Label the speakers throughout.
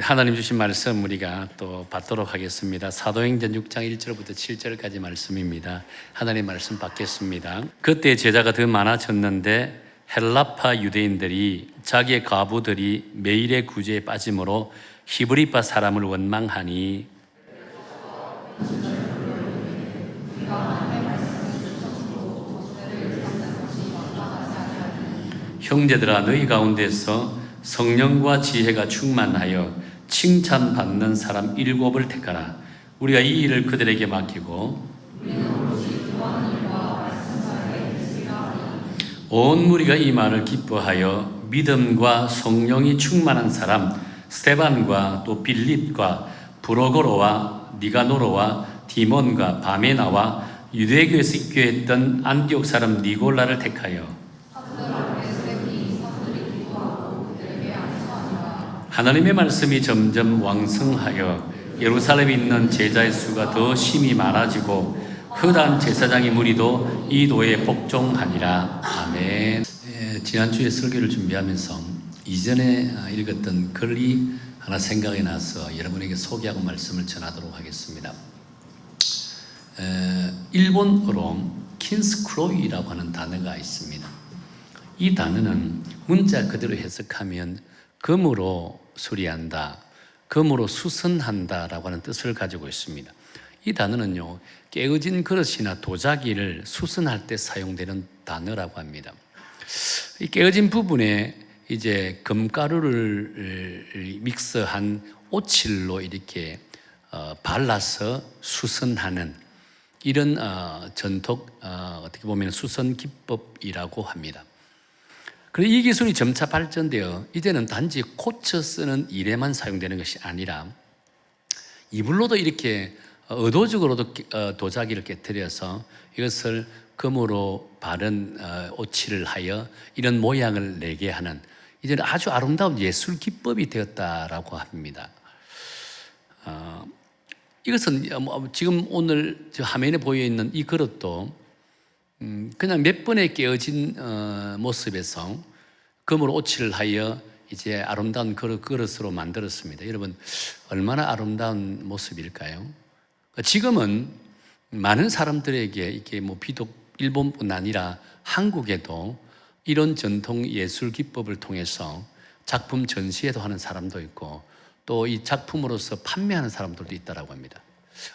Speaker 1: 하나님 주신 말씀 우리가 또 받도록 하겠습니다. 사도행전 6장 1절부터 7절까지 말씀입니다. 하나님 말씀 받겠습니다. 그때 제자가 더 많아졌는데 헬라파 유대인들이 자기의 과부들이 매일의 구제에 빠짐으로 히브리파 사람을 원망하니 형제들아 너희 가운데서 성령과 지혜가 충만하여 칭찬받는 사람 7을 택하라. 우리가 이 일을 그들에게 맡기고 온 무리가 이 말을 기뻐하여 믿음과 성령이 충만한 사람 스데반과 또 빌립과 브로고로와 니가노로와 디몬과 바메나와 유대교에서 입교했던 안디옥 사람 니골라를 택하여 하나님의 말씀이 점점 왕성하여 예루살렘에 있는 제자의 수가 더 심히 많아지고 흔한 제사장의 무리도 이 도에 복종하니라. 아멘. 지난주에 설교를 준비하면서 이전에 읽었던 글이 하나 생각이 나서 여러분에게 소개하고 말씀을 전하도록 하겠습니다. 일본어로 킨스크로이라고 하는 단어가 있습니다. 이 단어는 문자 그대로 해석하면 금으로 수리한다, 금으로 수선한다 라고 하는 뜻을 가지고 있습니다. 이 단어는요, 깨어진 그릇이나 도자기를 수선할 때 사용되는 단어라고 합니다. 이 깨어진 부분에 이제 금가루를 믹스한 오칠로 이렇게 발라서 수선하는 이런 전통 어떻게 보면 수선 기법이라고 합니다. 그리고 이 기술이 점차 발전되어 이제는 단지 고쳐 쓰는 일에만 사용되는 것이 아니라 이불로도 이렇게 의도적으로도 도자기를 깨뜨려서 이것을 금으로 바른 오칠을 하여 이런 모양을 내게 하는 이제는 아주 아름다운 예술 기법이 되었다라고 합니다. 이것은 지금 오늘 화면에 보여 있는 이 그릇도 그냥 몇 번에 깨어진 모습에서 금으로 오칠을 하여 이제 아름다운 그릇으로 만들었습니다. 여러분 얼마나 아름다운 모습일까요? 지금은 많은 사람들에게 이게 비록 일본뿐 아니라 한국에도 이런 전통 예술 기법을 통해서 작품 전시회도 하는 사람도 있고 또 이 작품으로서 판매하는 사람들도 있다고 합니다.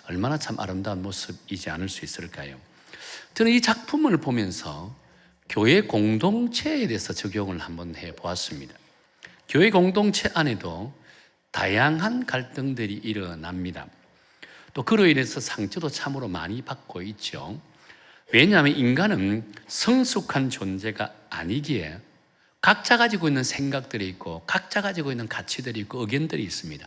Speaker 1: 얼마나 참 아름다운 모습이지 않을 수 있을까요? 저는 이 작품을 보면서 교회 공동체에 대해서 적용을 한번 해보았습니다. 교회 공동체 안에도 다양한 갈등들이 일어납니다. 또 그로 인해서 상처도 참으로 많이 받고 있죠. 왜냐하면 인간은 성숙한 존재가 아니기에 각자 가지고 있는 생각들이 있고 각자 가지고 있는 가치들이 있고 의견들이 있습니다.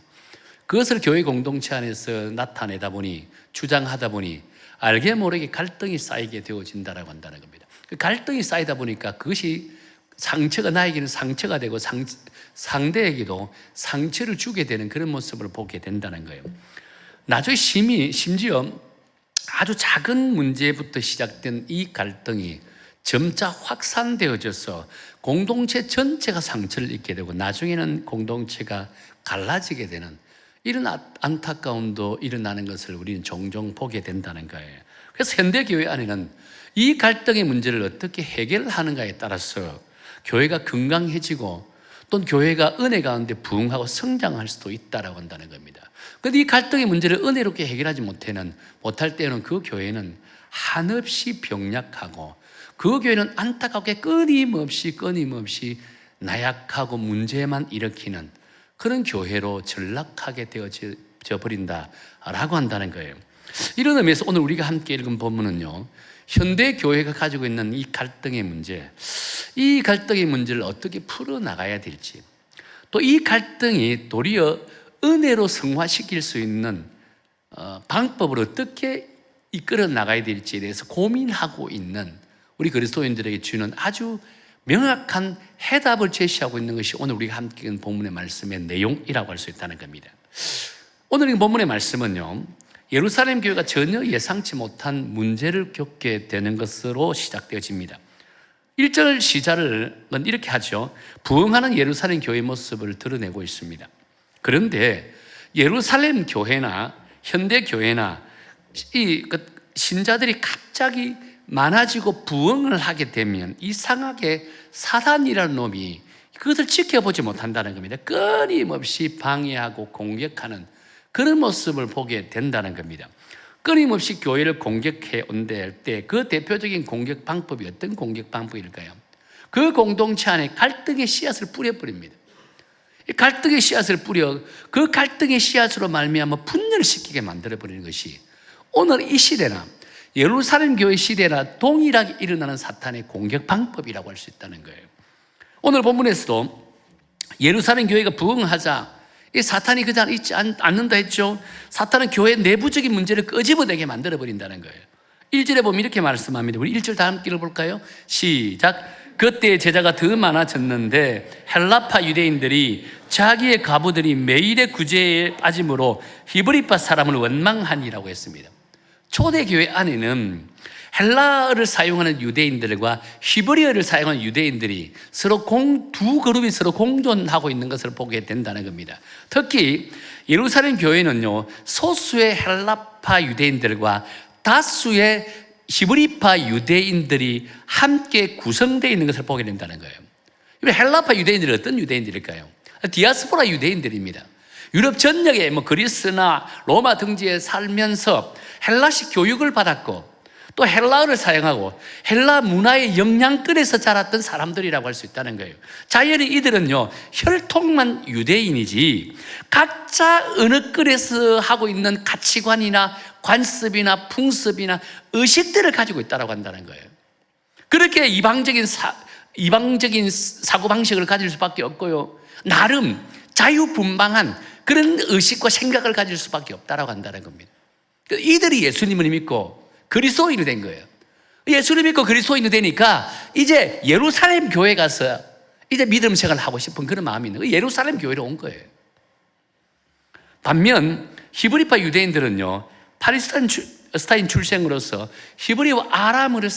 Speaker 1: 그것을 교회 공동체 안에서 나타내다 보니 주장하다 보니 알게 모르게 갈등이 쌓이게 되어진다라고 한다는 겁니다. 그 갈등이 쌓이다 보니까 그것이 상처가 나에게는 상처가 되고 상대에게도 상처를 주게 되는 그런 모습을 보게 된다는 거예요. 나중에 심지어 아주 작은 문제부터 시작된 이 갈등이 점차 확산되어져서 공동체 전체가 상처를 입게 되고 나중에는 공동체가 갈라지게 되는 이런 안타까움도 일어나는 것을 우리는 종종 보게 된다는 거예요. 그래서 현대교회 안에는 이 갈등의 문제를 어떻게 해결하는가에 따라서 교회가 건강해지고 또 교회가 은혜 가운데 부흥하고 성장할 수도 있다라고 한다는 겁니다. 그런데 이 갈등의 문제를 은혜롭게 해결하지 못할 때는 그 교회는 한없이 병약하고 그 교회는 안타깝게 끊임없이 나약하고 문제만 일으키는 그런 교회로 전락하게 되어져 버린다라고 한다는 거예요. 이런 의미에서 오늘 우리가 함께 읽은 본문은요, 현대 교회가 가지고 있는 이 갈등의 문제, 이 갈등의 문제를 어떻게 풀어나가야 될지, 또 이 갈등이 도리어 은혜로 성화시킬 수 있는 방법을 어떻게 이끌어 나가야 될지에 대해서 고민하고 있는 우리 그리스도인들에게 주는 아주 명확한 해답을 제시하고 있는 것이 오늘 우리가 함께 읽은 본문의 말씀의 내용이라고 할 수 있다는 겁니다. 오늘 이 본문의 말씀은요, 예루살렘 교회가 전혀 예상치 못한 문제를 겪게 되는 것으로 시작되어집니다. 1절 시작은 이렇게 하죠. 부흥하는 예루살렘 교회의 모습을 드러내고 있습니다. 그런데 예루살렘 교회나 현대 교회나 신자들이 갑자기 많아지고 부흥을 하게 되면 이상하게 사단이라는 놈이 그것을 지켜보지 못한다는 겁니다. 끊임없이 방해하고 공격하는 그런 모습을 보게 된다는 겁니다. 끊임없이 교회를 공격해 온될 때 그 대표적인 공격 방법이 어떤 공격 방법일까요? 그 공동체 안에 갈등의 씨앗을 뿌려버립니다. 갈등의 씨앗을 뿌려 그 갈등의 씨앗으로 말미암아 분열시키게 만들어버리는 것이 오늘 이 시대나 예루살렘 교회 시대나 동일하게 일어나는 사탄의 공격 방법이라고 할 수 있다는 거예요. 오늘 본문에서도 예루살렘 교회가 부흥하자 이 사탄이 그 자리에 있지 않는다 했죠. 사탄은 교회의 내부적인 문제를 끄집어내게 만들어버린다는 거예요. 1절에 보면 이렇게 말씀합니다. 우리 1절 다 함께 읽어볼까요? 시작. 그때 제자가 더 많아졌는데 헬라파 유대인들이 자기의 과부들이 매일의 구제에 빠짐으로 히브리파 사람을 원망하니라고 했습니다. 초대교회 안에는 헬라어를 사용하는 유대인들과 히브리어를 사용하는 유대인들이 서로 두 그룹이 서로 공존하고 있는 것을 보게 된다는 겁니다. 특히 예루살렘 교회는요, 소수의 헬라파 유대인들과 다수의 히브리파 유대인들이 함께 구성되어 있는 것을 보게 된다는 거예요. 헬라파 유대인들이 어떤 유대인들일까요? 디아스포라 유대인들입니다. 유럽 전역에 그리스나 로마 등지에 살면서 헬라식 교육을 받았고 또 헬라어를 사용하고 헬라 문화의 영향권에서 자랐던 사람들이라고 할 수 있다는 거예요. 자연히 이들은요, 혈통만 유대인이지 각자 어느 끓에서 하고 있는 가치관이나 관습이나 풍습이나 의식들을 가지고 있다고 한다는 거예요. 그렇게 이방적인 사고방식을 가질 수밖에 없고요, 나름 자유분방한 그런 의식과 생각을 가질 수밖에 없다고 한다는 겁니다. 이들이 예수님을 믿고 그리스도인이 된 거예요. 예수를 믿고 그리스도인이 되니까 이제 예루살렘 교회 가서 이제 믿음 생활을 하고 싶은 그런 마음이 있는 거예요. 예루살렘 교회로 온 거예요. 반면 히브리파 유대인들은요, 팔레스타인 출생으로서 히브리와 아람어를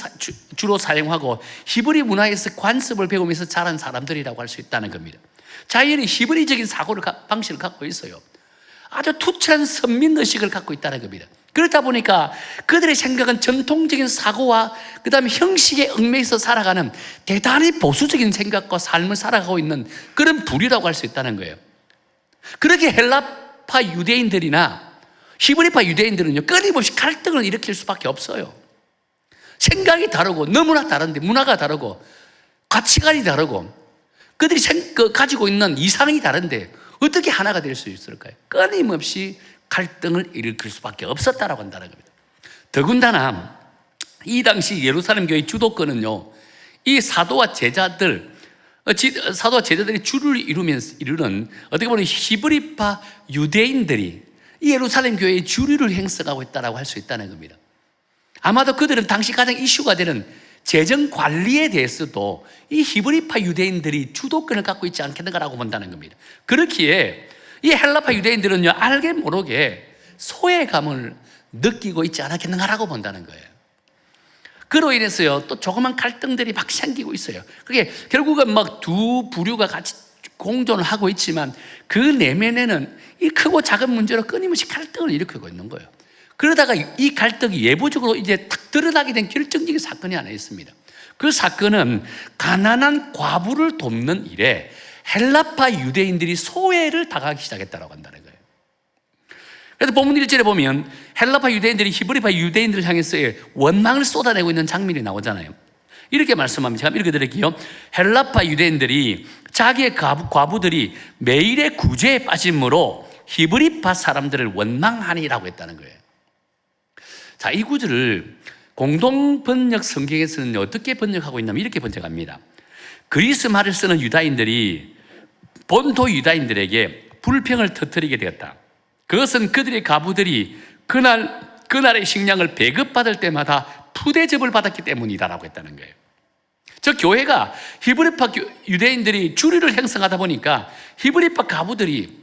Speaker 1: 주로 사용하고 히브리 문화에서 관습을 배우면서 자란 사람들이라고 할 수 있다는 겁니다. 자연히 히브리적인 방식을 갖고 있어요. 아주 투철한 선민의식을 갖고 있다는 겁니다. 그렇다 보니까 그들의 생각은 전통적인 사고와 그 다음에 형식에 얽매여서 살아가는 대단히 보수적인 생각과 삶을 살아가고 있는 그런 부류라고 할 수 있다는 거예요. 그렇게 헬라파 유대인들이나 히브리파 유대인들은요, 끊임없이 갈등을 일으킬 수밖에 없어요. 생각이 다르고 너무나 다른데, 문화가 다르고 가치관이 다르고 그들이 가지고 있는 이상이 다른데 어떻게 하나가 될 수 있을까요? 끊임없이 갈등을 일으킬 수밖에 없었다라고 한다는 겁니다. 더군다나 이 당시 예루살렘 교회 주도권은요, 이 사도와 제자들이 주를 이루는 어떻게 보면 히브리파 유대인들이 이 예루살렘 교회의 주류를 행사하고 있다고 할 수 있다는 겁니다. 아마도 그들은 당시 가장 이슈가 되는 재정 관리에 대해서도 이 히브리파 유대인들이 주도권을 갖고 있지 않겠는가라고 본다는 겁니다. 그렇기에 이 헬라파 유대인들은요, 알게 모르게 소외감을 느끼고 있지 않았겠는가라고 본다는 거예요. 그로 인해서요, 또 조그만 갈등들이 막 생기고 있어요. 그게 결국은 두 부류가 같이 공존을 하고 있지만 그 내면에는 이 크고 작은 문제로 끊임없이 갈등을 일으키고 있는 거예요. 그러다가 이 갈등이 예부적으로 이제 탁 드러나게 된 결정적인 사건이 하나 있습니다. 그 사건은 가난한 과부를 돕는 일에 헬라파 유대인들이 소외를 당하기 시작했다고 한다는 거예요. 그래서 본문 1절에 보면 헬라파 유대인들이 히브리파 유대인들을 향해서 원망을 쏟아내고 있는 장면이 나오잖아요. 이렇게 말씀합니다. 제가 읽어드릴게요. 헬라파 유대인들이 자기의 과부들이 매일의 구제에 빠짐으로 히브리파 사람들을 원망하니라고 했다는 거예요. 자, 이 구절을 공동 번역 성경에서는 어떻게 번역하고 있냐면 이렇게 번역합니다. 그리스 말을 쓰는 유다인들이 본토 유다인들에게 불평을 터뜨리게 되었다. 그것은 그들의 과부들이 그날의 식량을 배급받을 때마다 푸대접을 받았기 때문이다라고 했다는 거예요. 저 교회가 히브리파 유대인들이 주류를 형성하다 보니까 히브리파 과부들이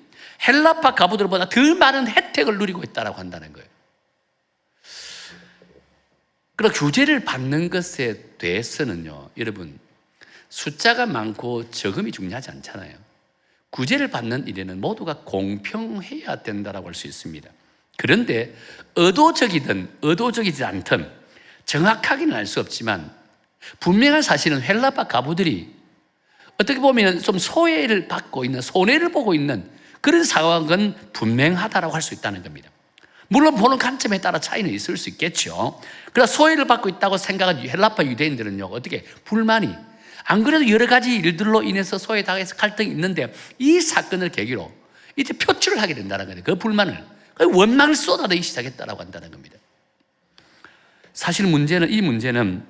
Speaker 1: 헬라파 과부들보다 더 많은 혜택을 누리고 있다라고 한다는 거예요. 그리고 규제를 받는 것에 대해서는요, 여러분, 숫자가 많고 적음이 중요하지 않잖아요. 구제를 받는 일에는 모두가 공평해야 된다고 할 수 있습니다. 그런데 의도적이든 의도적이지 않든 정확하게는 알 수 없지만 분명한 사실은 헬라파 가부들이 어떻게 보면 좀 소외를 받고 있는, 손해를 보고 있는 그런 상황은 분명하다고 할 수 있다는 겁니다. 물론 보는 관점에 따라 차이는 있을 수 있겠죠. 그러나 소외를 받고 있다고 생각한 헬라파 유대인들은요, 어떻게 불만이, 안 그래도 여러 가지 일들로 인해서 소외당해서 갈등이 있는데 이 사건을 계기로 이제 표출을 하게 된다는 거예요. 그 불만을, 그 원망을 쏟아내기 시작했다고 한다는 겁니다. 사실 이 문제는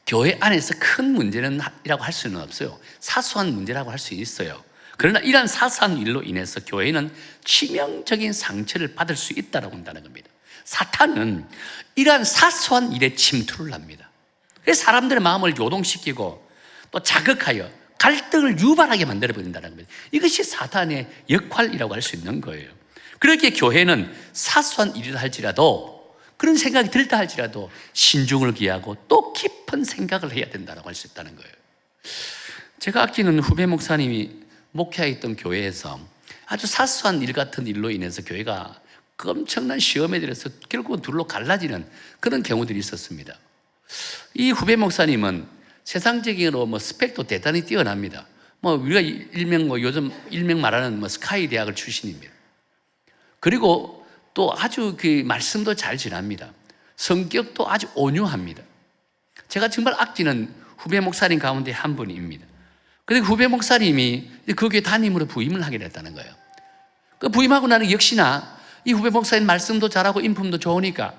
Speaker 1: 교회 안에서 큰 문제는이라고 할 수는 없어요. 사소한 문제라고 할 수 있어요. 그러나 이러한 사소한 일로 인해서 교회는 치명적인 상처를 받을 수 있다고 한다는 겁니다. 사탄은 이러한 사소한 일에 침투를 합니다. 그래서 사람들의 마음을 요동시키고 또 자극하여 갈등을 유발하게 만들어버린다는 겁니다. 이것이 사탄의 역할이라고 할 수 있는 거예요. 그렇게 교회는 사소한 일이라 할지라도, 그런 생각이 들다 할지라도 신중을 기하고 또 깊은 생각을 해야 된다고 할 수 있다는 거예요. 제가 아끼는 후배 목사님이 목회했던 교회에서 아주 사소한 일 같은 일로 인해서 교회가 엄청난 시험에 들어서 결국은 둘로 갈라지는 그런 경우들이 있었습니다. 이 후배 목사님은 세상적으로 스펙도 대단히 뛰어납니다. 우리가 요즘 일명 말하는 스카이 대학을 출신입니다. 그리고 또 아주 그 말씀도 잘 전합니다. 성격도 아주 온유합니다. 제가 정말 아끼는 후배 목사님 가운데 한 분입니다. 그런데 후배 목사님이 그 교회 담임으로 부임을 하게 됐다는 거예요. 그 부임하고 나는 역시나 이 후배 목사님 말씀도 잘하고 인품도 좋으니까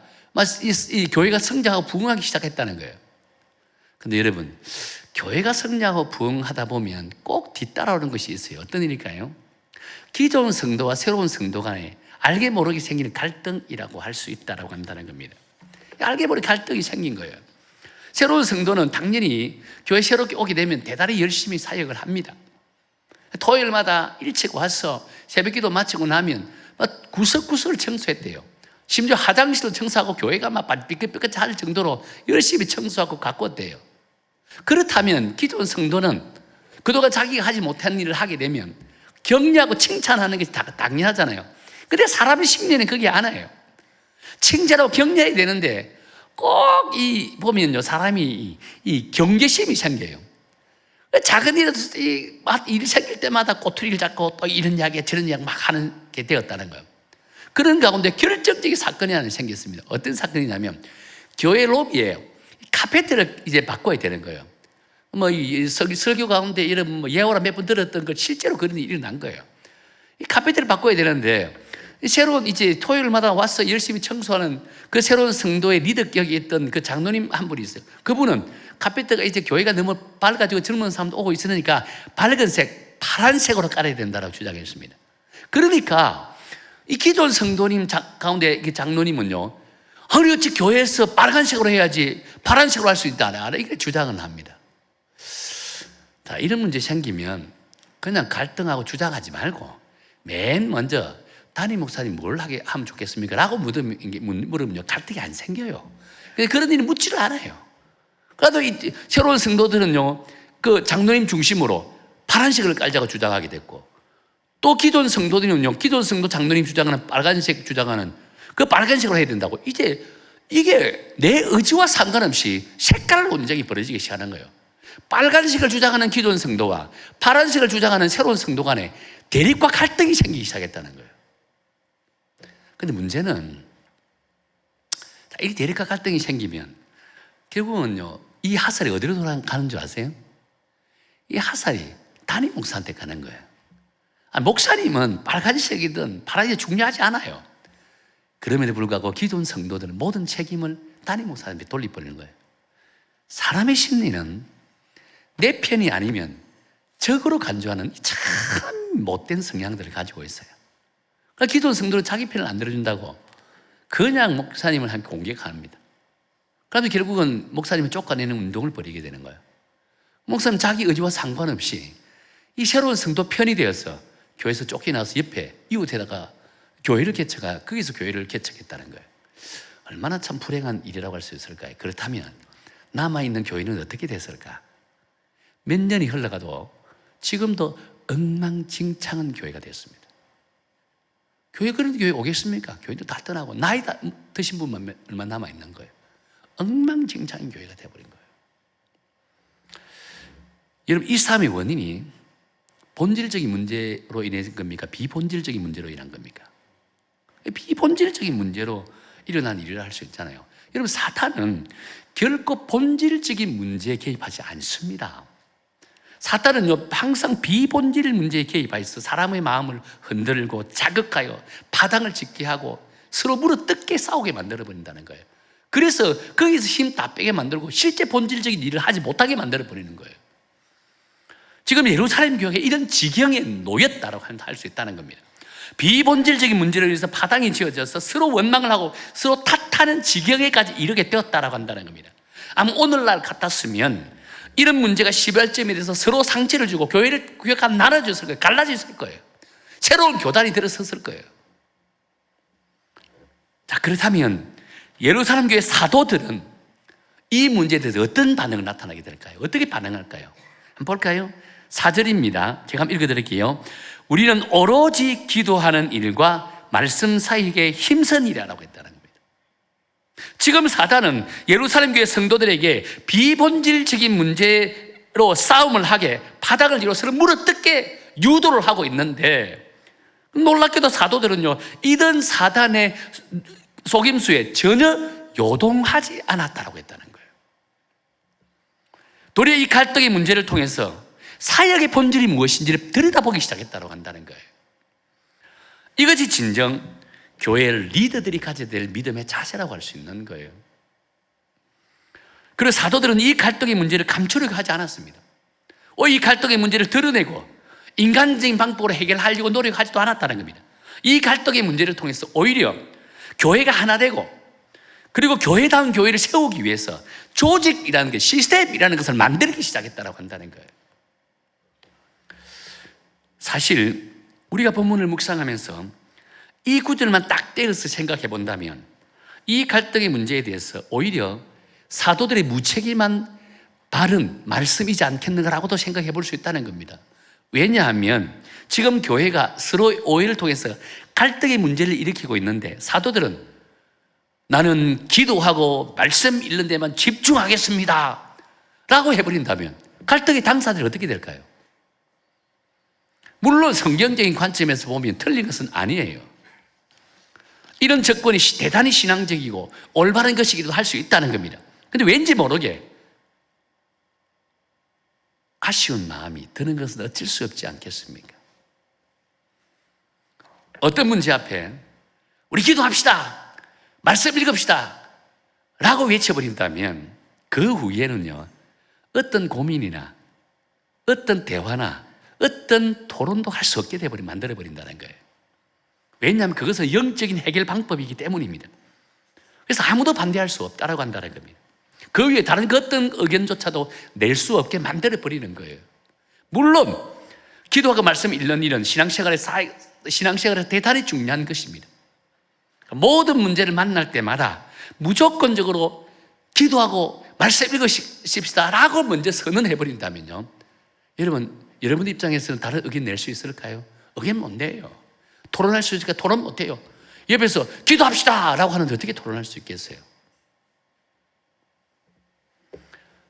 Speaker 1: 이 교회가 성장하고 부흥하기 시작했다는 거예요. 근데 여러분, 교회가 성장하고 부흥하다 보면 꼭 뒤따라오는 것이 있어요. 어떤 일일까요? 기존 성도와 새로운 성도 간에 알게 모르게 생기는 갈등이라고 할 수 있다고 한다는 겁니다. 알게 모르게 갈등이 생긴 거예요. 새로운 성도는 당연히 교회 새롭게 오게 되면 대단히 열심히 사역을 합니다. 토요일마다 일찍 와서 새벽기도 마치고 나면 구석구석을 청소했대요. 심지어 화장실도 청소하고 교회가 삐끗삐끗할 정도로 열심히 청소하고 가꿨대요. 그렇다면 기존 성도는 그동안 자기가 하지 못한 일을 하게 되면 격려하고 칭찬하는 게 당연하잖아요. 근데 사람의 심리는 그게 안 와요. 칭찬하고 격려해야 되는데 꼭 보면요, 사람이 이 경계심이 생겨요. 작은 일이 생길 때마다 꼬투리를 잡고 또 이런 이야기 저런 이야기 막 하는 게 되었다는 거예요. 그런 가운데 결정적인 사건이 하나 생겼습니다. 어떤 사건이냐면 교회 로비에 카페트를 이제 바꿔야 되는 거예요. 설교 가운데 이런 예화라 몇 번 들었던 걸 실제로 그런 일이 일어난 거예요. 이 카페트를 바꿔야 되는데 새로운 이제 토요일마다 와서 열심히 청소하는 그 새로운 성도의 리더격이 있던 그 장로님 한 분이 있어요. 그분은 카페트가 이제 교회가 너무 밝아지고 젊은 사람도 오고 있으니까 밝은 색, 파란색으로 깔아야 된다고 주장했습니다. 그러니까 이 기존 성도님 가운데 장로님은요, 아니 어찌 교회에서 빨간색으로 해야지 파란색으로 할 수 있다, 이렇게 주장을 합니다. 자, 이런 문제 생기면 그냥 갈등하고 주장하지 말고 맨 먼저 담임 목사님 뭘 하면 좋겠습니까? 라고 물으면요, 갈등이 안 생겨요. 그런 일이 묻지를 않아요. 그래도 이 새로운 성도들은요, 그 장로님 중심으로 파란색을 깔자고 주장하게 됐고, 또 기존 성도들은요, 기존 성도 장로님 주장하는 빨간색 주장하는 그 빨간색으로 해야 된다고. 이제 이게 내 의지와 상관없이 색깔 논쟁이 벌어지기 시작하는 거예요. 빨간색을 주장하는 기존 성도와 파란색을 주장하는 새로운 성도 간에 대립과 갈등이 생기기 시작했다는 거예요. 근데 문제는 이 대립과 갈등이 생기면 결국은요, 이 하살이 어디로 돌아가는 줄 아세요? 이 하살이 담임 목사한테 가는 거예요. 목사님은 빨간색이든 파란색이 중요하지 않아요. 그럼에도 불구하고 기존 성도들은 모든 책임을 담임 목사한테 돌려버리는 거예요. 사람의 심리는 내 편이 아니면 적으로 간주하는 참 못된 성향들을 가지고 있어요. 그러니까 기존 성도는 자기 편을 안 들어준다고 그냥 목사님을 함께 공격합니다. 그러면 결국은 목사님을 쫓아내는 운동을 벌이게 되는 거예요. 목사님 자기 의지와 상관없이 이 새로운 성도 편이 되어서 교회에서 쫓겨나서 옆에 이웃에다가 교회를 개척하, 거기서 교회를 개척했다는 거예요. 얼마나 참 불행한 일이라고 할 수 있을까요? 그렇다면 남아있는 교회는 어떻게 됐을까? 몇 년이 흘러가도 지금도 엉망진창한 교회가 되었습니다. 교회 그런 교회 오겠습니까? 교회도 다 떠나고 나이 드신 분만 얼마 남아있는 거예요. 엉망진창한 교회가 되어버린 거예요. 여러분, 이 삶의 원인이 본질적인 문제로 인한 겁니까? 비본질적인 문제로 인한 겁니까? 비본질적인 문제로 일어난 일이라 할 수 있잖아요. 여러분, 사탄은 결코 본질적인 문제에 개입하지 않습니다. 사탄은요, 항상 비본질 문제에 개입해서 사람의 마음을 흔들고 자극하여 파당을 짓게 하고 서로 물어뜯게 싸우게 만들어버린다는 거예요. 그래서 거기서 힘 다 빼게 만들고 실제 본질적인 일을 하지 못하게 만들어버리는 거예요. 지금 예루살렘 교회가 이런 지경에 놓였다고 할 수 있다는 겁니다. 비본질적인 문제로 인해서 파당이 지어져서 서로 원망을 하고 서로 탓하는 지경에까지 이르게 되었다고 한다는 겁니다. 아마 오늘날 같았으면 이런 문제가 시발점이 돼서 서로 상처를 주고 교회가 나눠졌을 거예요. 갈라졌을 거예요. 새로운 교단이 들어섰을 거예요. 자, 그렇다면 예루살렘 교회 사도들은 이 문제에 대해서 어떤 반응을 나타나게 될까요? 어떻게 반응할까요? 한번 볼까요? 4절입니다. 제가 한번 읽어드릴게요. 우리는 오로지 기도하는 일과 말씀 사이에 힘선 일이라고 했다는 겁니다. 지금 사단은 예루살렘 교회 성도들에게 비본질적인 문제로 싸움을 하게 바닥을 이루어 서로 물어뜯게 유도를 하고 있는데, 놀랍게도 사도들은요, 이런 사단의 속임수에 전혀 요동하지 않았다고 했다는 거예요. 도리어 이 갈등의 문제를 통해서 사역의 본질이 무엇인지를 들여다보기 시작했다고 한다는 거예요. 이것이 진정 교회 리더들이 가져야 될 믿음의 자세라고 할 수 있는 거예요. 그리고 사도들은 이 갈등의 문제를 감추려고 하지 않았습니다. 이 갈등의 문제를 드러내고 인간적인 방법으로 해결하려고 노력하지도 않았다는 겁니다. 이 갈등의 문제를 통해서 오히려 교회가 하나 되고, 그리고 교회다운 교회를 세우기 위해서 조직이라는 게, 시스템이라는 것을 만들기 시작했다고 한다는 거예요. 사실 우리가 본문을 묵상하면서 이 구절만 딱 떼어서 생각해 본다면 이 갈등의 문제에 대해서 오히려 사도들의 무책임한 발언, 말씀이지 않겠는가라고도 생각해 볼 수 있다는 겁니다. 왜냐하면 지금 교회가 서로 오해를 통해서 갈등의 문제를 일으키고 있는데, 사도들은 나는 기도하고 말씀 읽는 데만 집중하겠습니다 라고 해버린다면 갈등의 당사자는 어떻게 될까요? 물론 성경적인 관점에서 보면 틀린 것은 아니에요. 이런 접근이 대단히 신앙적이고 올바른 것이기도 할 수 있다는 겁니다. 근데 왠지 모르게 아쉬운 마음이 드는 것은 어쩔 수 없지 않겠습니까? 어떤 문제 앞에 우리 기도합시다, 말씀 읽읍시다 라고 외쳐버린다면 그 후에는요, 어떤 고민이나 어떤 대화나 어떤 토론도 할 수 없게 만들어버린다는 거예요. 왜냐하면 그것은 영적인 해결 방법이기 때문입니다. 그래서 아무도 반대할 수 없다라고 한다는 겁니다. 그 위에 다른 그 어떤 의견조차도 낼 수 없게 만들어버리는 거예요. 물론 기도하고 말씀 읽는 일은 신앙생활에 대단히 중요한 것입니다. 모든 문제를 만날 때마다 무조건적으로 기도하고 말씀 읽으십시다 라고 먼저 선언해버린다면요, 여러분 입장에서는 다른 의견 낼 수 있을까요? 의견 못 내요. 토론할 수 있을까? 토론 못 해요. 옆에서 기도합시다 라고 하는데 어떻게 토론할 수 있겠어요?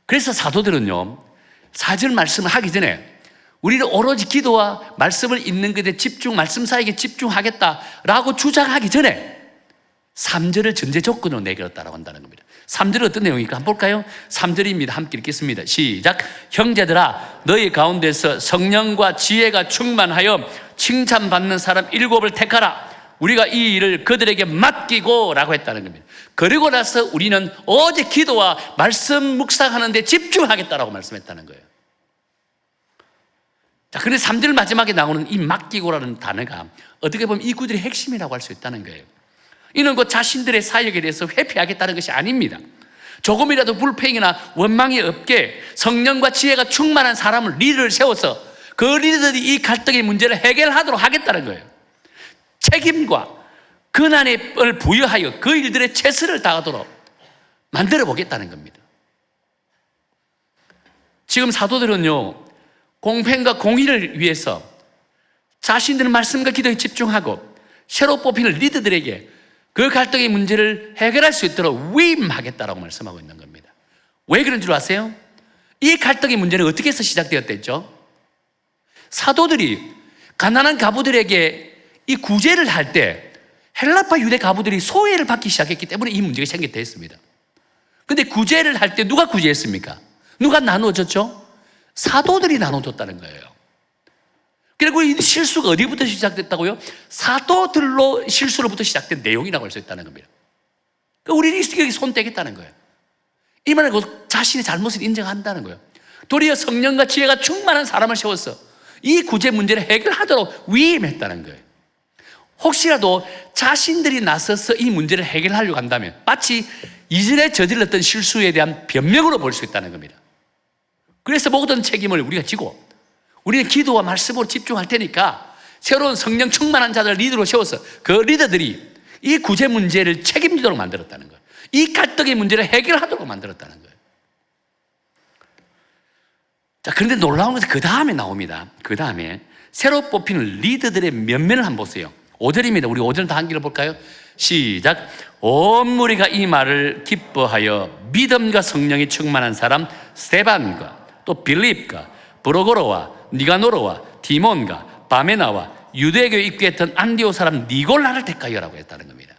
Speaker 1: 그래서 사도들은요, 4절 말씀을 하기 전에 우리는 오로지 기도와 말씀을 읽는 것에 말씀 사역에 집중하겠다라고 주장하기 전에 3절을 전제 조건으로 내걸었다고 한다는 겁니다. 3절은 어떤 내용일까? 한번 볼까요? 3절입니다. 함께 읽겠습니다. 시작. 형제들아, 너희 가운데서 성령과 지혜가 충만하여 칭찬받는 사람 7을 택하라. 우리가 이 일을 그들에게 맡기고 라고 했다는 겁니다. 그리고 나서 우리는 오직 기도와 말씀 묵상하는 데 집중하겠다라고 말씀했다는 거예요. 자, 근데 3절 마지막에 나오는 이 맡기고라는 단어가 어떻게 보면 이 구절의 핵심이라고 할 수 있다는 거예요. 이는 곧 자신들의 사역에 대해서 회피하겠다는 것이 아닙니다. 조금이라도 불평이나 원망이 없게 성령과 지혜가 충만한 사람을 리더를 세워서 그 리더들이 이 갈등의 문제를 해결하도록 하겠다는 거예요. 책임과 권한을 부여하여 그 일들의 최선을 다하도록 만들어 보겠다는 겁니다. 지금 사도들은요, 공평과 공의를 위해서 자신들은 말씀과 기도에 집중하고 새로 뽑히는 리더들에게 그 갈등의 문제를 해결할 수 있도록 위임하겠다라고 말씀하고 있는 겁니다. 왜 그런 줄 아세요? 이 갈등의 문제는 어떻게 해서 시작되었댔죠? 사도들이 가난한 가부들에게 이 구제를 할 때 헬라파 유대 가부들이 소외를 받기 시작했기 때문에 이 문제가 생겼다 했습니다. 근데 구제를 할 때 누가 구제했습니까? 누가 나눠줬죠? 사도들이 나눠줬다는 거예요. 그리고 이 실수가 어디부터 시작됐다고요? 사도들로 실수로부터 시작된 내용이라고 할 수 있다는 겁니다. 그러니까 우리는 여기 손 떼겠다는 거예요. 이 말은 자신의 잘못을 인정한다는 거예요. 도리어 성령과 지혜가 충만한 사람을 세워서 이 구제 문제를 해결하도록 위임했다는 거예요. 혹시라도 자신들이 나서서 이 문제를 해결하려고 한다면 마치 이전에 저질렀던 실수에 대한 변명으로 볼 수 있다는 겁니다. 그래서 모든 책임을 우리가 지고 우리는 기도와 말씀으로 집중할 테니까 새로운 성령 충만한 자들을 리더로 세워서 그 리더들이 이 구제 문제를 책임지도록 만들었다는 거예요. 이 갈등의 문제를 해결하도록 만들었다는 거예요. 자, 그런데 놀라운 것은 그 다음에 나옵니다. 그 다음에 새로 뽑히는 리더들의 면면을 한번 보세요. 5절입니다. 우리 5절 다 한 길을 볼까요? 시작. 온 무리가 이 말을 기뻐하여 믿음과 성령이 충만한 사람 스데반과 또 빌립과 브로고로와 니가노로와 디몬과 바메나와 유대교에 입교했던 안디오 사람 니골라를 택하여라고 했다는 겁니다.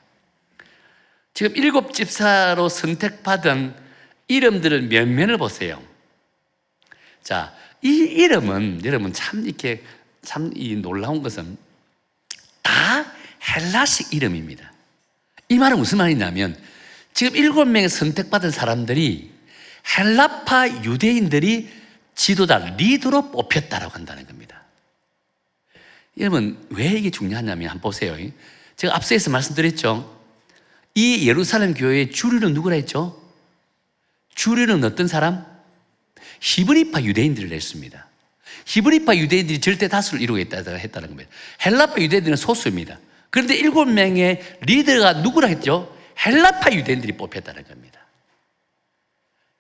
Speaker 1: 지금 7 집사로 선택받은 이름들을 면면을 보세요. 자, 이 이름은 여러분 참 이렇게 참 이 놀라운 것은 다 헬라식 이름입니다. 이 말은 무슨 말이냐면 지금 7명의 선택받은 사람들이 헬라파 유대인들이 지도자 리더로 뽑혔다라고 한다는 겁니다. 여러분 왜 이게 중요하냐면 한번 보세요. 제가 앞서서 말씀드렸죠. 이 예루살렘 교회의 주류는 누구라 했죠? 주류는 어떤 사람? 히브리파 유대인들을 냈습니다. 히브리파 유대인들이 절대 다수를 이루고 있다고 했다는 겁니다. 헬라파 유대인들은 소수입니다. 그런데 7명의 리더가 누구라 했죠? 헬라파 유대인들이 뽑혔다는 겁니다.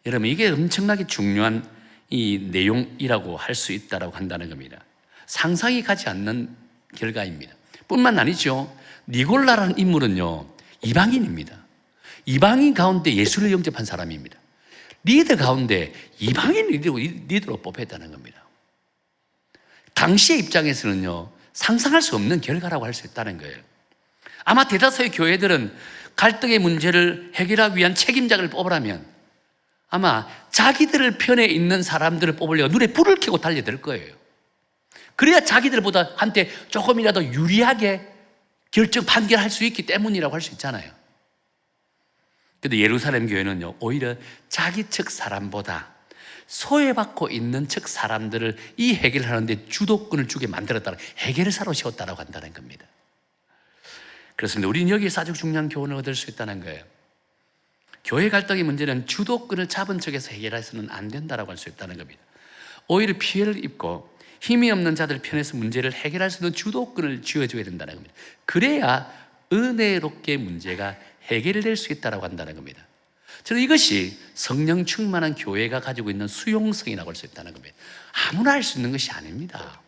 Speaker 1: 여러분 이게 엄청나게 중요한 이 내용이라고 할 수 있다고 한다는 겁니다. 상상이 가지 않는 결과입니다. 뿐만 아니죠. 니골라라는 인물은요 이방인입니다. 이방인 가운데 예수를 영접한 사람입니다. 리더 가운데 이방인 리더로 뽑혔다는 겁니다. 당시의 입장에서는요 상상할 수 없는 결과라고 할 수 있다는 거예요. 아마 대다수의 교회들은 갈등의 문제를 해결하기 위한 책임자를 뽑으라면 아마 자기들 편에 있는 사람들을 뽑으려고 눈에 불을 켜고 달려들 거예요. 그래야 자기들보다 한테 조금이라도 유리하게 판결할 수 있기 때문이라고 할 수 있잖아요. 그런데 예루살렘 교회는요 오히려 자기 측 사람보다 소외받고 있는 측 사람들을 이 해결하는데 주도권을 주게 만들었다는 해결사로 세웠다고 한다는 겁니다. 그렇습니다. 우리는 여기에서 아주 중요한 교훈을 얻을 수 있다는 거예요. 교회 갈등의 문제는 주도권을 잡은 쪽에서 해결해서는 안 된다고 할 수 있다는 겁니다. 오히려 피해를 입고 힘이 없는 자들 편에서 문제를 해결할 수 있는 주도권을 쥐어줘야 된다는 겁니다. 그래야 은혜롭게 문제가 해결될 수 있다고 한다는 겁니다. 저는 이것이 성령 충만한 교회가 가지고 있는 수용성이라고 할 수 있다는 겁니다. 아무나 할 수 있는 것이 아닙니다.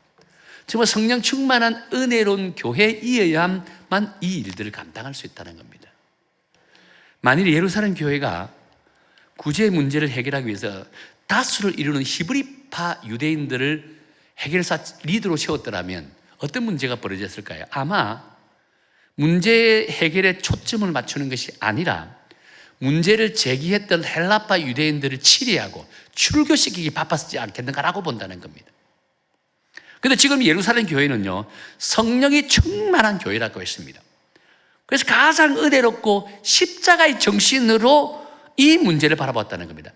Speaker 1: 정말 성령 충만한 은혜로운 교회이어야만 이 일들을 감당할 수 있다는 겁니다. 만일 예루살렘 교회가 구제 문제를 해결하기 위해서 다수를 이루는 히브리파 유대인들을 해결사 리더로 세웠더라면 어떤 문제가 벌어졌을까요? 아마 문제 해결에 초점을 맞추는 것이 아니라 문제를 제기했던 헬라파 유대인들을 치리하고 출교시키기 바빴지 않겠는가라고 본다는 겁니다. 그런데 지금 예루살렘 교회는요 성령이 충만한 교회라고 했습니다. 그래서 가장 은혜롭고 십자가의 정신으로 이 문제를 바라봤다는 겁니다.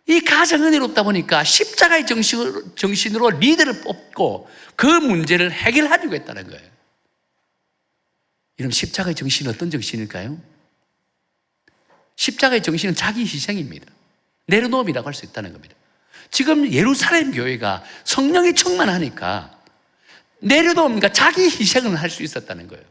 Speaker 1: 이 가장 은혜롭다 보니까 십자가의 정신으로 리더를 뽑고 그 문제를 해결하려고 했다는 거예요. 이런 십자가의 정신은 어떤 정신일까요? 십자가의 정신은 자기 희생입니다. 내려놓음이라고 할 수 있다는 겁니다. 지금 예루살렘 교회가 성령이 충만하니까 내려놓음과 자기 희생을 할 수 있었다는 거예요.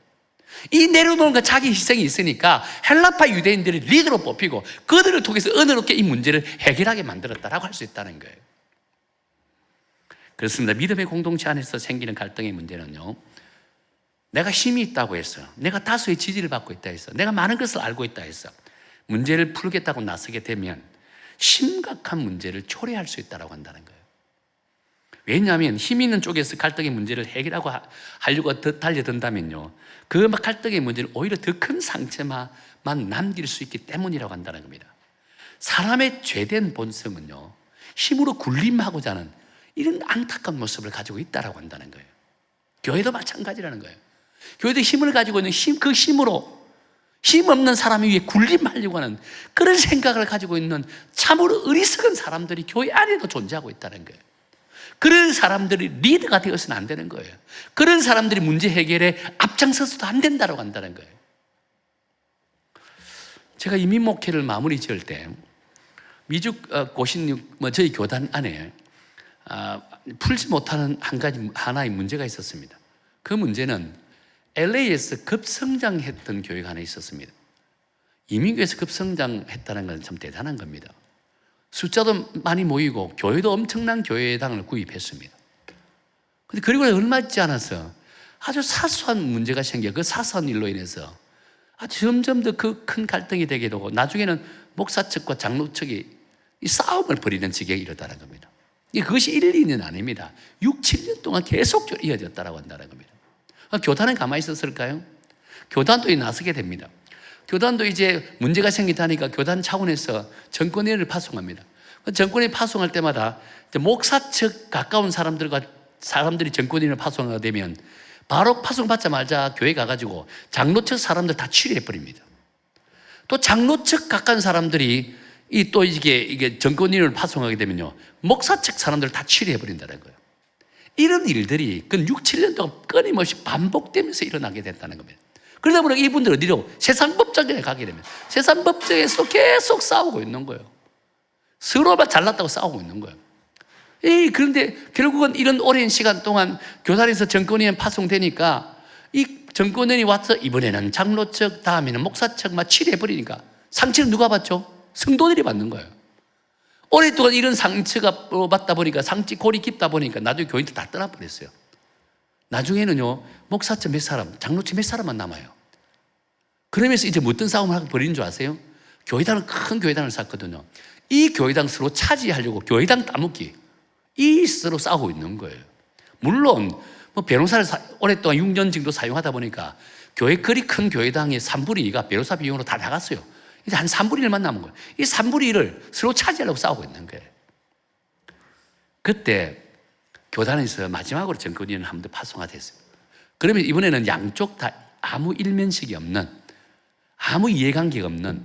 Speaker 1: 이 내려놓음과 자기 희생이 있으니까 헬라파 유대인들이 리더로 뽑히고 그들을 통해서 은혜롭게 이 문제를 해결하게 만들었다라고 할 수 있다는 거예요. 그렇습니다. 믿음의 공동체 안에서 생기는 갈등의 문제는요 내가 힘이 있다고 했어. 내가 다수의 지지를 받고 있다 했어. 내가 많은 것을 알고 있다 했어. 문제를 풀겠다고 나서게 되면 심각한 문제를 초래할 수 있다고 한다는 거예요. 왜냐하면 힘 있는 쪽에서 갈등의 문제를 하려고 더 달려든다면요, 그 갈등의 문제를 오히려 더 큰 상처만 남길 수 있기 때문이라고 한다는 겁니다. 사람의 죄된 본성은요, 힘으로 군림하고자 하는 이런 안타까운 모습을 가지고 있다고 한다는 거예요. 교회도 마찬가지라는 거예요. 교회도 힘을 가지고 있는 그 힘으로 힘없는 사람 위에 군림하려고 하는 그런 생각을 가지고 있는 참으로 어리석은 사람들이 교회 안에도 존재하고 있다는 거예요. 그런 사람들이 리더가 되어서는 안 되는 거예요. 그런 사람들이 문제 해결에 앞장서서도 안 된다고 한다는 거예요. 제가 이민 목회를 마무리 지을 때 미주 저희 교단 안에 풀지 못하는 하나의 문제가 있었습니다. 그 문제는 LA에서 급성장했던 교회가 하나 있었습니다. 이민교에서 급성장했다는 건 참 대단한 겁니다. 숫자도 많이 모이고 교회도 엄청난 교회당을 구입했습니다. 그리고 얼마 있지 않아서 아주 사소한 문제가 생겨 그 사소한 일로 인해서 점점 더 그 큰 갈등이 되게 되고 나중에는 목사 측과 장로 측이 이 싸움을 벌이는 지경에 이르다는 겁니다. 그것이 1, 2년 아닙니다. 6, 7년 동안 계속 이어졌다고 한다는 겁니다. 교단은 가만히 있었을까요? 교단도 나서게 됩니다. 교단도 이제 문제가 생기다니까 교단 차원에서 정권회의를 파송합니다. 정권회의 파송할 때마다 목사 측 가까운 사람들이 정권회의를 파송하게 되면 바로 파송받자마자 교회 가가지고 장로 측 사람들 다 치료해버립니다. 또 장로 측 가까운 사람들이 또 이게 정권회의를 파송하게 되면요, 목사 측 사람들 다 치료해버린다는 거예요. 이런 일들이 그 6, 7년 동안 끊임없이 반복되면서 일어나게 됐다는 겁니다. 그러다 보니까 이분들 어디로? 세상 법정에 가게 되면 세상 법정에서 계속 싸우고 있는 거예요. 서로가 잘났다고 싸우고 있는 거예요. 그런데 결국은 이런 오랜 시간 동안 교단에서 정권위원 파송되니까 이 정권위원이 와서 이번에는 장로 측, 다음에는 목사 측만 치료해버리니까 상처를 누가 받죠? 성도들이 받는 거예요. 오랫동안 이런 상처가 받다 보니까 골이 깊다 보니까 나중에 교인들 다 떠나버렸어요. 나중에는요, 목사층 몇 사람, 장로층 몇 사람만 남아요. 그러면서 이제 어떤 싸움을 하고 벌이는 줄 아세요? 교회당은 큰 교회당을 샀거든요. 이 교회당 서로 차지하려고 교회당 따먹기, 이 서로 싸우고 있는 거예요. 물론 변호사를 오랫동안 6년 정도 사용하다 보니까 교회 그리 큰 교회당의 3분의 2가 변호사 비용으로 다 나갔어요. 이제 한 3분의 1만 남은 거예요. 이 3분의 1을 서로 차지하려고 싸우고 있는 거예요. 그때 교단에서 마지막으로 정권위원을 한 번 더 파송화됐어요. 그러면 이번에는 양쪽 다 아무 일면식이 없는, 아무 이해관계가 없는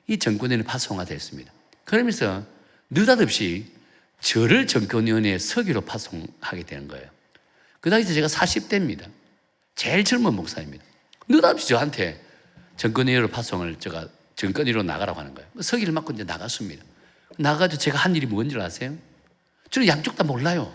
Speaker 1: 이 정권위원을 파송화됐습니다. 그러면서 느닷없이 저를 정권위원회 서기로 파송하게 되는 거예요. 그 당시 제가 40대입니다. 제일 젊은 목사입니다. 느닷없이 저한테 정권위원회로 파송을 제가 정권위로 나가라고 하는 거예요. 서기를 맡고 이제 나갔습니다. 나가가지고 제가 한 일이 뭔지 아세요? 저는 양쪽 다 몰라요.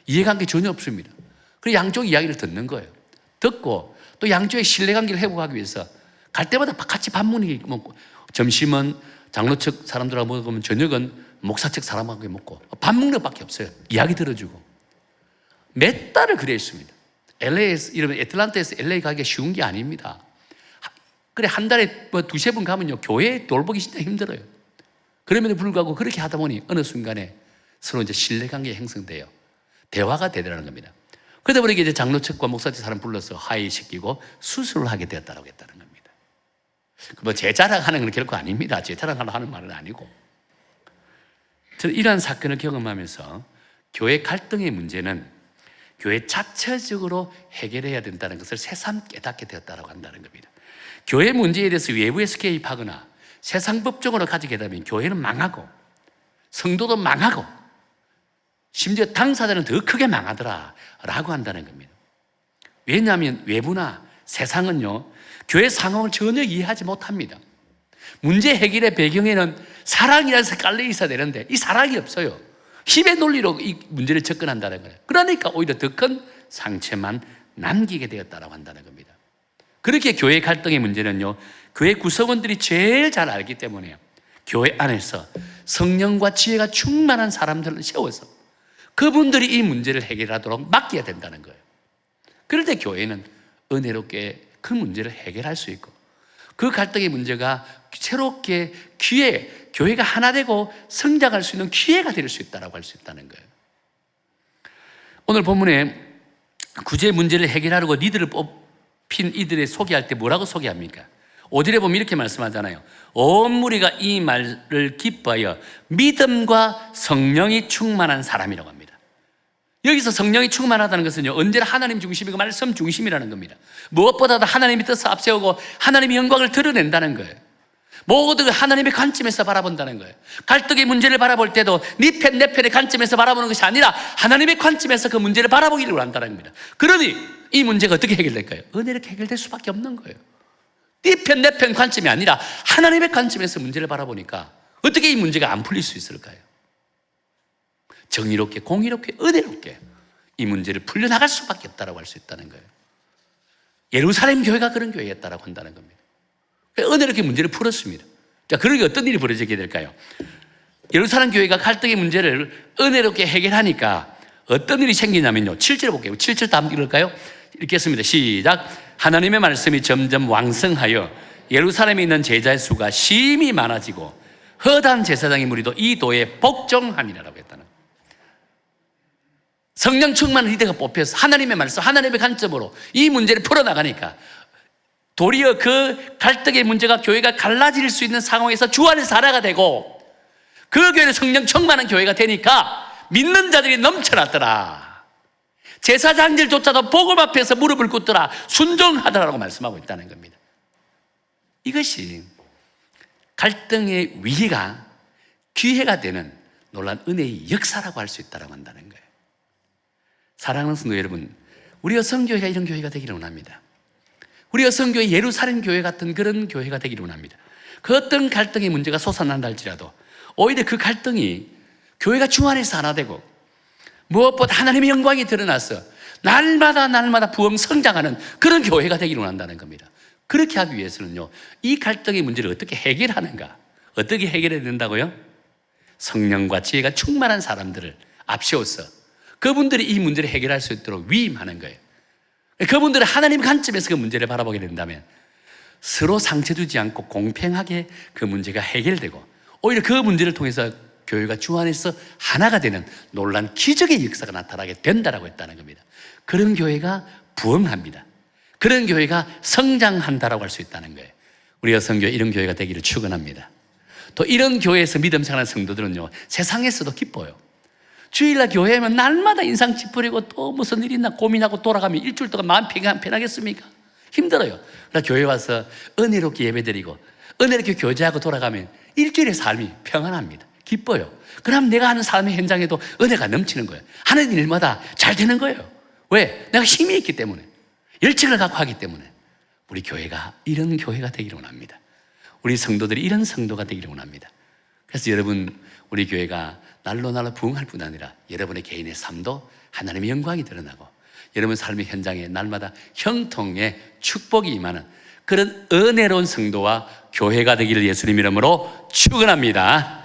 Speaker 1: 이해관계 전혀 없습니다. 그래서 양쪽 이야기를 듣는 거예요. 듣고 또 양쪽의 신뢰관계를 회복하기 위해서 갈 때마다 같이 밥 먹고, 점심은 장로 측 사람들하고 먹으면 저녁은 목사 측 사람하고 먹고 밥 먹는 것밖에 없어요. 이야기 들어주고. 몇 달을 그래 있습니다. 이러면 애틀란타에서 LA 가기가 쉬운 게 아닙니다. 그래, 한 달에 두세 번 가면요, 교회 돌보기 진짜 힘들어요. 그럼에도 불구하고 그렇게 하다 보니 어느 순간에 서로 이제 신뢰관계가 형성돼요. 대화가 되더라는 겁니다. 그러다 보니까 이제 장로 측과 목사 측 사람 불러서 화해시키고 수술을 하게 되었다고 했다는 겁니다. 제 자랑하는 건 결코 아닙니다. 제 자랑하는 말은 아니고. 저는 이러한 사건을 경험하면서 교회 갈등의 문제는 교회 자체적으로 해결해야 된다는 것을 새삼 깨닫게 되었다고 한다는 겁니다. 교회 문제에 대해서 외부에서 개입하거나 세상 법정으로 가지게 되면 교회는 망하고 성도도 망하고 심지어 당사자는 더 크게 망하더라 라고 한다는 겁니다. 왜냐하면 외부나 세상은요, 교회 상황을 전혀 이해하지 못합니다. 문제 해결의 배경에는 사랑이라는 것이 깔려 있어야 되는데 이 사랑이 없어요. 힘의 논리로 이 문제를 접근한다는 거예요. 그러니까 오히려 더 큰 상처만 남기게 되었다고 한다는 겁니다. 그렇게 교회 갈등의 문제는요, 교회 구성원들이 제일 잘 알기 때문에 교회 안에서 성령과 지혜가 충만한 사람들을 세워서 그분들이 이 문제를 해결하도록 맡겨야 된다는 거예요. 그럴 때 교회는 은혜롭게 그 문제를 해결할 수 있고, 그 갈등의 문제가 새롭게 교회가 하나 되고 성장할 수 있는 기회가 될 수 있다고 할 수 있다는 거예요. 오늘 본문에 구제 문제를 해결하려고 리더를 뽑힌 이들을 소개할 때 뭐라고 소개합니까? 5절에 보면 이렇게 말씀하잖아요. 온 무리가 이 말을 기뻐하여 믿음과 성령이 충만한 사람이라고 합니다. 여기서 성령이 충만하다는 것은요, 언제나 하나님 중심이고 말씀 중심이라는 겁니다. 무엇보다도 하나님의 뜻을 앞세우고 하나님의 영광을 드러낸다는 거예요. 모두 하나님의 관점에서 바라본다는 거예요. 갈등의 문제를 바라볼 때도 네 편, 내 편의 관점에서 바라보는 것이 아니라 하나님의 관점에서 그 문제를 바라보기를 원한다는 겁니다. 그러니 이 문제가 어떻게 해결될까요? 은혜롭게 해결될 수밖에 없는 거예요. 네 편, 내 편 관점이 아니라 하나님의 관점에서 문제를 바라보니까 어떻게 이 문제가 안 풀릴 수 있을까요? 정의롭게, 공의롭게, 은혜롭게 이 문제를 풀려나갈 수밖에 없다고 할 수 있다는 거예요. 예루살렘 교회가 그런 교회였다고 한다는 겁니다. 은혜롭게 문제를 풀었습니다. 자, 그러게 어떤 일이 벌어지게 될까요? 예루살렘 교회가 갈등의 문제를 은혜롭게 해결하니까 어떤 일이 생기냐면요, 7절 볼게요. 7절 다 한번 읽을까요? 읽겠습니다. 시작. 하나님의 말씀이 점점 왕성하여 예루살렘에 있는 제자의 수가 심히 많아지고 허다한 제사장의 무리도 이 도에 복종하니라라고 했다는 거예요. 성령 충만한 리더가 뽑혀서 하나님의 말씀, 하나님의 관점으로 이 문제를 풀어나가니까 도리어 그 갈등의 문제가 교회가 갈라질 수 있는 상황에서 주 안에서 하나가 되고 그 교회는 성령 충만한 교회가 되니까 믿는 자들이 넘쳐났더라. 제사장들조차도 복음 앞에서 무릎을 꿇더라. 순종하더라라고 말씀하고 있다는 겁니다. 이것이 갈등의 위기가 기회가 되는 놀라운 은혜의 역사라고 할 수 있다고 한다는 거예요. 사랑하는 성도 여러분, 우리 여성교회가 이런 교회가 되기를 원합니다. 우리 여성교회 예루살렘 교회 같은 그런 교회가 되기를 원합니다. 그 어떤 갈등의 문제가 솟아난다 할지라도 오히려 그 갈등이 교회가 주 안에서 하나 되고 무엇보다 하나님의 영광이 드러나서 날마다 부흥 성장하는 그런 교회가 되기를 원한다는 겁니다. 그렇게 하기 위해서는요, 이 갈등의 문제를 어떻게 해결하는가? 어떻게 해결해야 된다고요? 성령과 지혜가 충만한 사람들을 앞세워서 그분들이 이 문제를 해결할 수 있도록 위임하는 거예요. 그분들은 하나님 관점에서 그 문제를 바라보게 된다면 서로 상처 주지 않고 공평하게 그 문제가 해결되고 오히려 그 문제를 통해서 교회가 주 안에서 하나가 되는 놀라운 기적의 역사가 나타나게 된다라고 했다는 겁니다. 그런 교회가 부흥합니다. 그런 교회가 성장한다라고 할 수 있다는 거예요. 우리 여성교회 이런 교회가 되기를 축원합니다. 또 이런 교회에서 믿음 생활하는 성도들은요, 세상에서도 기뻐요. 주일날 교회하면 날마다 인상 찌푸리고 또 무슨 일 있나 고민하고 돌아가면 일주일 동안 마음 편하겠습니까? 힘들어요. 그러나 교회 와서 은혜롭게 예배드리고 은혜롭게 교제하고 돌아가면 일주일의 삶이 평안합니다. 기뻐요. 그럼 내가 하는 삶의 현장에도 은혜가 넘치는 거예요. 하는 일마다 잘 되는 거예요. 왜? 내가 힘이 있기 때문에, 열정을 갖고 하기 때문에. 우리 교회가 이런 교회가 되기를 원합니다. 우리 성도들이 이런 성도가 되기를 원합니다. 그래서 여러분, 우리 교회가 날로 부흥할 뿐 아니라 여러분의 개인의 삶도 하나님의 영광이 드러나고 여러분 삶의 현장에 날마다 형통의 축복이 임하는 그런 은혜로운 성도와 교회가 되기를 예수님 이름으로 축원합니다.